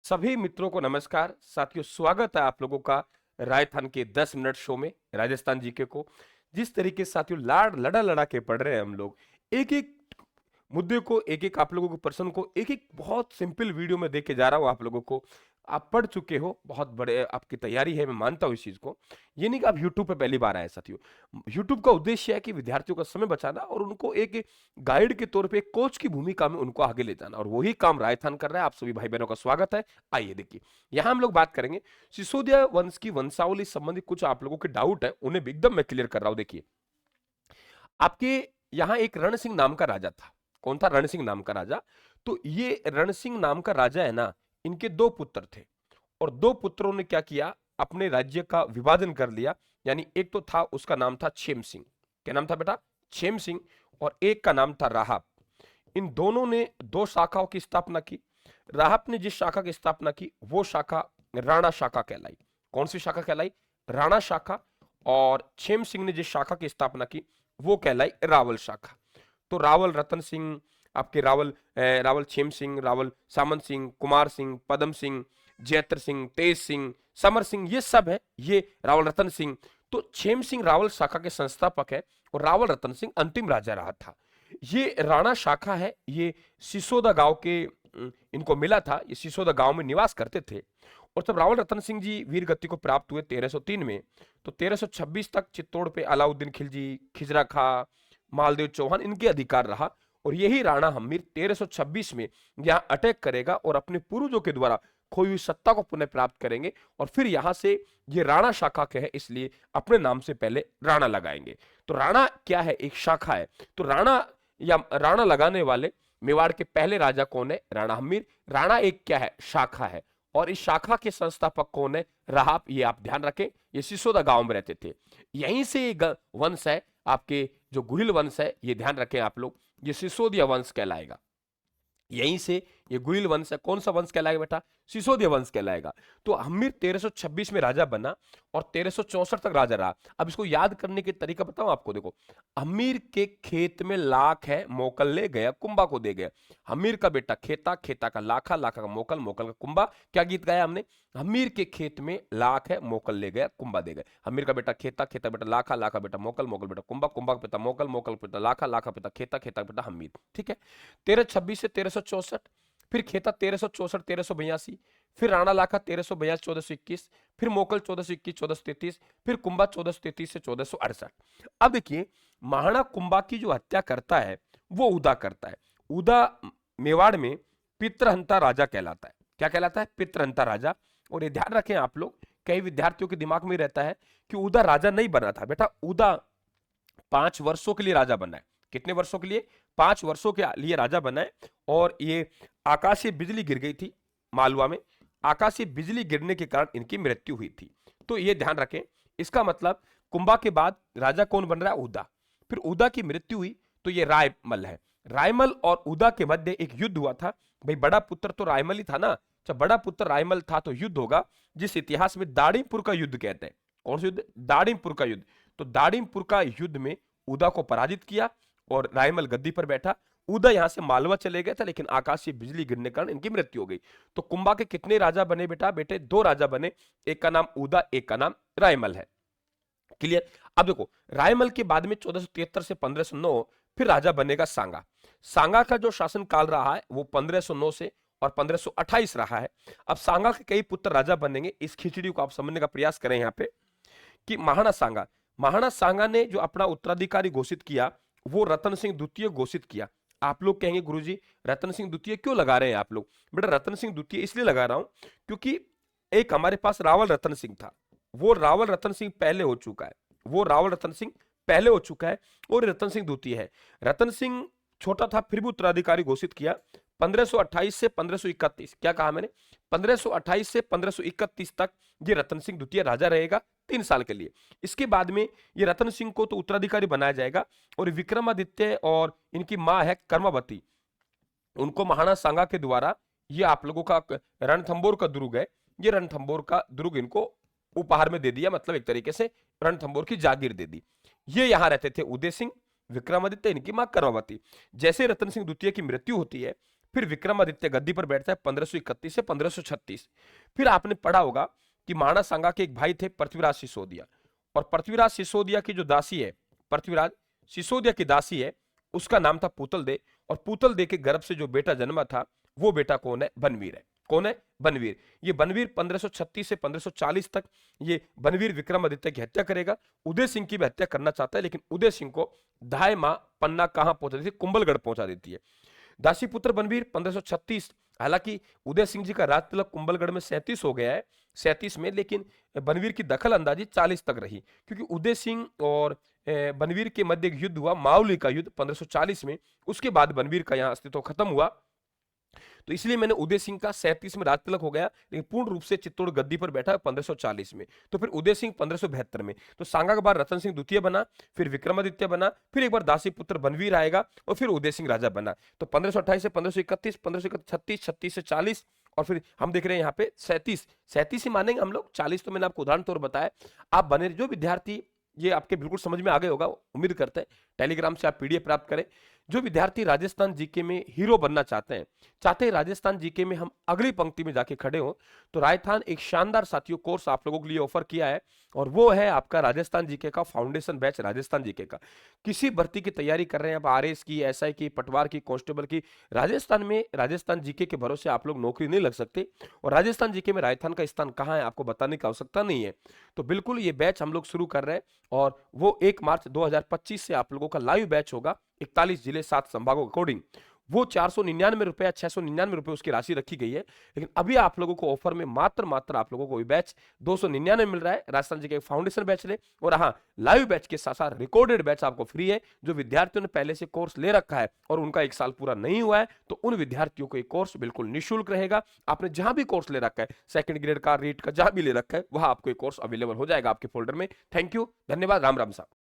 सभी मित्रों को नमस्कार। साथियों, स्वागत है आप लोगों का राजस्थान के 10 मिनट शो में राजस्थान जीके को। जिस तरीके से साथियों लाड़ लड़ा लड़ा के पढ़ रहे हैं हम लोग, एक एक मुद्दे को, एक एक आप लोगों को प्रश्न को एक एक बहुत सिंपल वीडियो में देके जा रहा हूं आप लोगों को। आप पढ़ चुके हो, बहुत बड़े आपकी तैयारी है, मैं मानता हूं इस चीज को। ये नहीं कि आप यूट्यूब पे पहली बार आए साथियों। यूट्यूब का उद्देश्य है कि विद्यार्थियों का समय बचाना और उनको एक गाइड के तौर पे एक कोच की भूमिका में उनको आगे ले जाना, और वही काम राजस्थान कर रहा है। आप सभी भाई बहनों का स्वागत है। आइए देखिए, यहाँ हम लोग बात करेंगे सिसोदिया वंश की वंशावली संबंधी कुछ आप लोगों के डाउट है, उन्हें भी एकदम मैं क्लियर कर रहा हूं। देखिए, आपके यहाँ एक रण सिंह नाम का राजा था। कौन था? रण सिंह नाम का राजा। तो ये रण सिंह नाम का राजा है ना, इनके दो पुत्र थे, और दो पुत्रों ने क्या किया, अपने राज्य का विभाजन कर लिया। यानी एक तो था, उसका नाम था क्षेम सिंह। क्या नाम था बेटा? क्षेम सिंह। और एक का नाम था राहब। इन दोनों ने दो शाखाओं की स्थापना की। राहब ने जिस शाखा की स्थापना की वो शाखा राणा शाखा कहलाई। कौन सी शाखा कहलाई? राणा शाखा। और क्षेम सिंह ने जिस शाखा की स्थापना की वो कहलाई रावल शाखा। तो रावल रतन सिंह, आपके रावल क्षेम सिंह, रावल सामंत सिंह, कुमार सिंह, पदम सिंह, जैत्र सिंह, तेज सिंह, समर सिंह, ये सब है, ये रावल रतन सिंह। तो क्षेम सिंह रावल शाखा के संस्थापक है, और रावल रतन सिंह अंतिम राजा रहा था। ये राणा शाखा है, ये सिसोदा गांव के इनको मिला था। ये सिसोदा गांव में निवास करते थे। और जब रावल रतन सिंह जी वीर गति को प्राप्त हुए 1303 में, तो 1326 तक चित्तौड़ पे अलाउद्दीन खिलजी, खिजरा खा, मालदेव चौहान इनके अधिकार रहा। और यही राणा हम्मीर 1326 में यहां अटैक करेगा और अपने पूर्वजों के द्वारा खोई हुई सत्ता को पुनः प्राप्त करेंगे। और फिर यहां से ये राणा शाखा के है, इसलिए अपने नाम से पहले राणा लगाएंगे। तो राणा क्या है? एक शाखा है। तो राणा या राणा लगाने वाले मेवाड़ के पहले राजा कौन है? राणा हम्मीर। राणा एक क्या है? शाखा है। और इस शाखा के संस्थापक कौन है? राहब। ये आप ध्यान रखें, ये सिसोदा गांव में रहते थे। यहीं से वंश है आपके, जो गुहिल वंश है, ये ध्यान रखें आप लोग, ये सिसोदिया वंश कहलाएगा। यहीं से ये गुहिल वंश है। कौन सा वंश कहलाएगा बेटा? सिसोदिया वंश कहलाएगा। तो हम्मीर 1326 में राजा बना और 1364 तक राजा रहा। अब इसको याद करने के तरीका बताऊं आपको। देखो, हम्मीर के खेत में लाख है, मोकल ले गया, कुंभा को दे गया। हम्मीर का बेटा खेता, खेता का लाखा, लाखा का मोकल, मोकल का कुंभा। क्या गीत गाया हमने? हम्मीर के खेत में लाख है, मोकल ले गया, कुंभा दे गया। हम्मीर का बेटा खेता, खेता बेटा लाखा, लाखा बेटा मोकल, मोकल बेटा कुंभा, कुंभा का पिता मोकल, मोकल पिता लाखा, लाखा पिता खेता, खेता बेटा हम्मीर। ठीक है। 1326 से 1364, फिर खेता 1364 1382, फिर राणा लाखा 1382 1421, फिर मोकल 1421 1433, फिर कुंभा 1433 से 1468। अब देखिए, महाराणा कुंभा की जो हत्या करता है वो उदा करता है। उदा मेवाड़ में पितृहंता राजा कहलाता है। क्या कहलाता है? पितृहंता राजा। और ये ध्यान रखें आप लोग, कई विद्यार्थियों के दिमाग में रहता है कि उदा राजा नहीं बना था। बेटा, उदा 5 वर्षों के लिए राजा बना है। कितने वर्षों के लिए? 5 वर्षों के लिए राजा बना है। और ये आकाशीय बिजली गिर गई थी मालवा में। आकाशीय बिजली गिरने के कारण इनकी मृत्यु हुई थी। तो ये ध्यान रखें। इसका मतलब कुंभा के बाद राजा कौन बन रहा है? उदा। फिर उदा की मृत्यु हुई तो ये रायमल है। रायमल और उदा के मध्य एक युद्ध हुआ था। भाई, बड़ा पुत्र तो रायमल ही था ना। जब बड़ा पुत्र रायमल था तो युद्ध होगा, जिस इतिहास में दाड़ीपुर का युद्ध कहते हैं। कौन सा युद्ध? दाड़ीपुर का युद्ध। तो दाड़ीपुर का युद्ध में उदा को पराजित किया और रायमल गद्दी पर बैठा। उदा यहां से मालवा चले गए थे, लेकिन आकाशीय बिजली गिरने के कारण इनकी मृत्यु हो गई। तो कुंभा के कितने राजा बने बेटा? बेटे, 2 राजा बने। एक का नाम उदा, एक का नाम रायमल है। क्लियर? अब देखो, रायमल के बाद में 1473 से 1509 फिर राजा बनेगा सांगा। सांगा का जो शासन काल रहा है वो 1509 से और 1528 रहा है। अब सांगा के कई पुत्र राजा बनेंगे। इस खिचड़ी को आप समझने का प्रयास करें यहां पे, कि महाराणा सांगा ने जो अपना उत्तराधिकारी घोषित किया वो रतन सिंह द्वितीय घोषित किया। आप लोग कहेंगे गुरुजी रतन सिंह द्वितीय क्यों लगा रहे हैं आप लोग? बेटा, रतन सिंह द्वितीय इसलिए लगा रहा हूं क्योंकि एक हमारे पास रावल रतन सिंह था, वो रावल रतन सिंह पहले हो चुका है। वो रावल रतन सिंह पहले हो चुका है और रतन सिंह द्वितीय है। रतन सिंह छोटा था फिर भी उत्तराधिकारी घोषित किया। 1528 से 1531, क्या कहा मैंने? 1528 से 1531 तक ये रतन सिंह द्वितीय राजा रहेगा 3 साल के लिए। इसके बाद में ये रतन सिंह को तो उत्तराधिकारी बनाया जाएगा, और विक्रमादित्य और इनकी मां है कर्मावती, उनको महाराणा सांगा के द्वारा ये आप लोगों का रणथंबोर का दुर्ग है, ये रणथंबोर का दुर्ग इनको उपहार में दे दिया। मतलब एक तरीके से रणथंबोर की जागीर दे दी। ये यहां रहते थे उदय सिंह, विक्रमादित्य, इनकी मां कर्मावती। जैसे रतन सिंह द्वितीय की मृत्यु होती है फिर विक्रमादित्य गद्दी पर बैठता है 1531 से 1536। फिर आपने पढ़ा होगा कि महाराणा सांगा के एक भाई थे पृथ्वीराज सिसोदिया, और पृथ्वीराज सिसोदिया की जो दासी है, पृथ्वीराज सिसोदिया की दासी है, उसका नाम था पूतल दे, और पूतल दे के गर्भ से जो बेटा जन्मा था वो बेटा कौन है? बनवीर है। कौन है? बनवीर। ये बनवीर 1536 से 1540 तक ये बनवीर विक्रमादित्य की हत्या करेगा। उदय सिंह की भी हत्या करना चाहता है, लेकिन उदय सिंह को दाई मां पन्ना कहां पहुंचा देती है? कुंभलगढ़ पहुंचा देती है। दासीपुत्र बनवीर 1536, हालांकि उदय सिंह जी का राज तिलक कुंभलगढ़ में 37 हो गया है, 37 में, लेकिन बनवीर की दखल अंदाजी 40 तक रही, क्योंकि उदय सिंह और बनवीर के मध्य एक युद्ध हुआ, मावली का युद्ध 1540 में। उसके बाद बनवीर का यहां अस्तित्व खत्म हुआ, तो इसलिए मैंने उदय सिंह का 37 में राज तिलक हो गया, लेकिन पूर्ण रूप से चित्तौड़ गद्दी पर बैठा 1540 में। तो फिर उदय सिंह 1572 में। तो सांगा के बाद रतन सिंह द्वितीय बना, फिर विक्रमादित्य बना, फिर एक बार दासी पुत्र बनवीर आएगा, और फिर उदय सिंह राजा बना। तो 1528 से 1531, 1536, 36 से 40, और फिर हम देख रहे हैं यहाँ पे 37, 37 ही मानेंगे हम लोग, 40 तो मैंने आपको उदाहरण तौर बताया। आप बने जो विद्यार्थी, ये आपके बिल्कुल समझ में आ गए होगा, उम्मीद करते हैं। टेलीग्राम से आप पीडीएफ प्राप्त करें। जो विद्यार्थी राजस्थान जीके में हीरो बनना चाहते हैं राजस्थान जीके में हम अगली पंक्ति में जाके खड़े हो, तो राजस्थान एक शानदार साथियों कोर्स आप लोगों के लिए ऑफर किया है, और वो है आपका राजस्थान जीके का फाउंडेशन बैच। राजस्थान जीके का किसी भर्ती की तैयारी कर रहे हैं आप, आरएस की, एसआई की, पटवार की, कांस्टेबल की, राजस्थान में राजस्थान जीके के भरोसे आप लोग नौकरी नहीं लग सकते, और राजस्थान जीके में राजस्थान का स्थान कहाँ है आपको बताने की आवश्यकता नहीं है। तो बिल्कुल ये बैच हम लोग शुरू कर रहे हैं, और वो 1 मार्च 2025 से आप लोगों का लाइव बैच होगा, 41 जिले 7 संभागों अकॉर्डिंग। वो 499 रुपए या 699 रुपए उसकी राशि रखी गई है, लेकिन अभी आप लोगों को ऑफर में मात्र आप लोगों को ये बैच 299 मिल रहा है। राजस्थान जी के फाउंडेशन बैच ले, और हाँ, लाइव बैच के साथ साथ रिकॉर्डेड बैच आपको फ्री है। जो विद्यार्थियों ने पहले से कोर्स ले रखा है और उनका 1 साल पूरा नहीं हुआ है, तो उन विद्यार्थियों को ये कोर्स बिल्कुल निःशुल्क रहेगा। आपने जहां भी कोर्स ले रखा है, सेकंड ग्रेड का, रीट का, जहां भी ले रखा है, वहां आपको ये कोर्स अवेलेबल हो जाएगा आपके फोल्डर में। थैंक यू, धन्यवाद, राम राम साहब।